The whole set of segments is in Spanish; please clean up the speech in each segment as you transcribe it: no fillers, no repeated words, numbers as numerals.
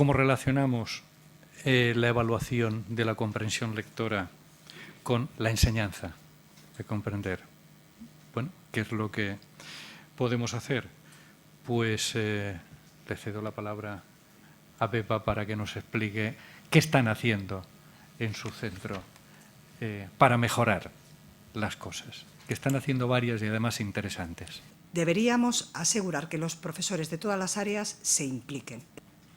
¿Cómo relacionamos la evaluación de la comprensión lectora con la enseñanza de comprender? Bueno, ¿qué es lo que podemos hacer? Pues le cedo la palabra a Pepa para que nos explique qué están haciendo en su centro para mejorar las cosas, que están haciendo varias y además interesantes. Deberíamos asegurar que los profesores de todas las áreas se impliquen.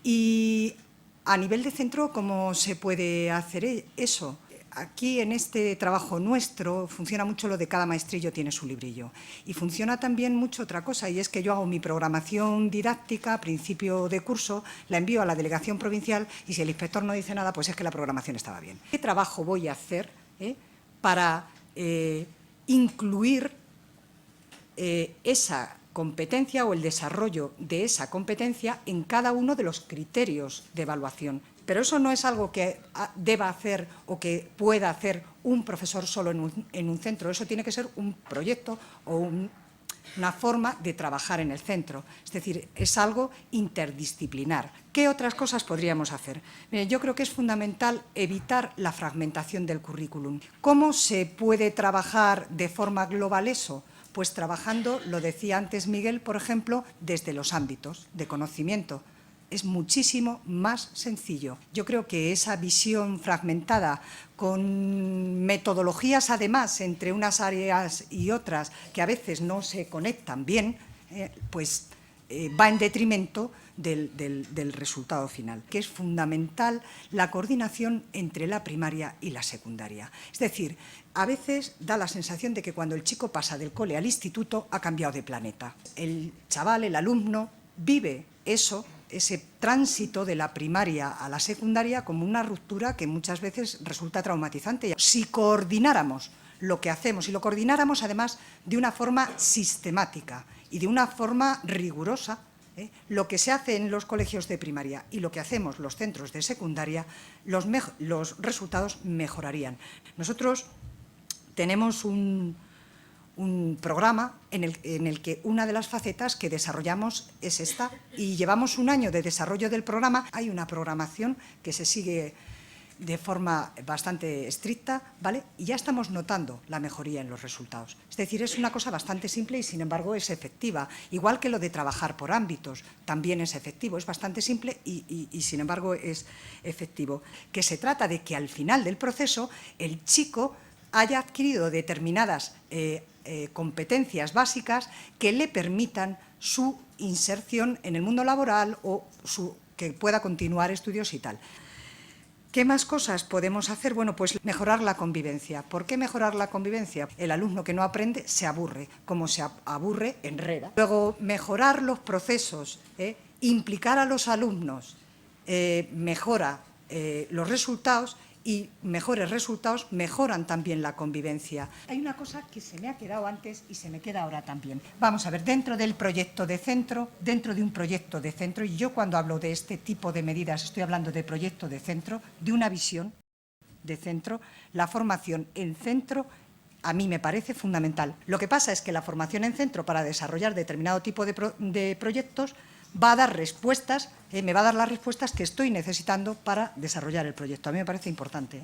Y a nivel de centro, ¿cómo se puede hacer eso? Aquí en este trabajo nuestro funciona mucho lo de cada maestrillo tiene su librillo. Y funciona también mucho otra cosa, y es que yo hago mi programación didáctica a principio de curso, la envío a la delegación provincial y si el inspector no dice nada, pues es que la programación estaba bien. ¿Qué trabajo voy a hacer para incluir esa competencia o el desarrollo de esa competencia en cada uno de los criterios de evaluación? Pero eso no es algo que deba hacer o que pueda hacer un profesor solo en un centro. Eso tiene que ser un proyecto o una forma de trabajar en el centro. Es decir, es algo interdisciplinar. ¿Qué otras cosas podríamos hacer? Yo creo que es fundamental evitar la fragmentación del currículum. ¿Cómo se puede trabajar de forma global eso? Pues trabajando, lo decía antes Miguel, por ejemplo, desde los ámbitos de conocimiento. Es muchísimo más sencillo. Yo creo que esa visión fragmentada, con metodologías además entre unas áreas y otras que a veces no se conectan bien, pues va en detrimento del resultado final, que es fundamental la coordinación entre la primaria y la secundaria. Es decir, a veces da la sensación de que cuando el chico pasa del cole al instituto ha cambiado de planeta. El chaval, el alumno, vive eso, ese tránsito de la primaria a la secundaria como una ruptura que muchas veces resulta traumatizante. Si coordináramos lo que hacemos y lo coordináramos además de una forma sistemática y de una forma rigurosa, lo que se hace en los colegios de primaria y lo que hacemos los centros de secundaria, los resultados mejorarían. Nosotros tenemos un programa en el que una de las facetas que desarrollamos es esta y llevamos un año de desarrollo del programa. Hay una programación que se sigue de forma bastante estricta, ¿vale? Y ya estamos notando la mejoría en los resultados. Es decir, es una cosa bastante simple y, sin embargo, es efectiva. Igual que lo de trabajar por ámbitos, también es efectivo. Es bastante simple y sin embargo, es efectivo. Que se trata de que al final del proceso el chico haya adquirido determinadas competencias básicas que le permitan su inserción en el mundo laboral o que pueda continuar estudios y tal. ¿Qué más cosas podemos hacer? Bueno, pues mejorar la convivencia. ¿Por qué mejorar la convivencia? El alumno que no aprende se aburre. Como se aburre, enreda. Luego, mejorar los procesos, implicar a los alumnos, mejora los resultados y mejores resultados mejoran también la convivencia. Hay una cosa que se me ha quedado antes y se me queda ahora también. Vamos a ver, dentro del proyecto de centro, dentro de un proyecto de centro, y yo cuando hablo de este tipo de medidas estoy hablando de proyecto de centro, de una visión de centro, la formación en centro a mí me parece fundamental. Lo que pasa es que la formación en centro para desarrollar determinado tipo de proyectos va a dar respuestas, me va a dar las respuestas que estoy necesitando para desarrollar el proyecto. A mí me parece importante.